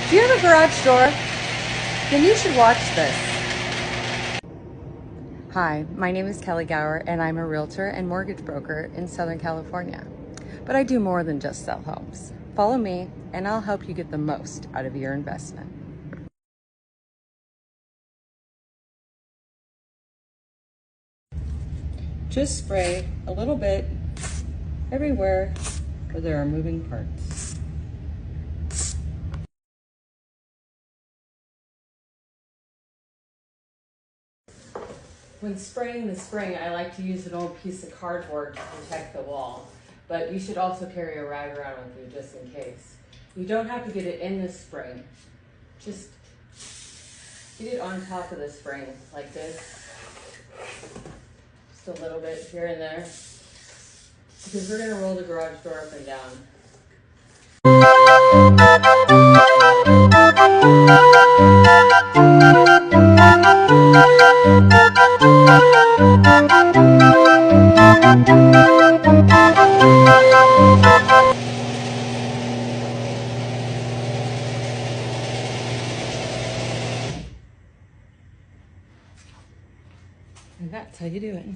Do you have a garage door? Then you should watch this. Hi, my name is Kelly Gower and I'm a realtor and mortgage broker in Southern California. But I do more than just sell homes. Follow me and I'll help you get the most out of your investment. Just spray a little bit everywhere where there are moving parts. When spraying the spring, I like to use an old piece of cardboard to protect the wall, but you should also carry a rag around with you just in case. You don't have to get it in the spring. Just get it on top of the spring like this. Just a little bit here and there, because we're gonna roll the garage door up and down. And that's how you do it.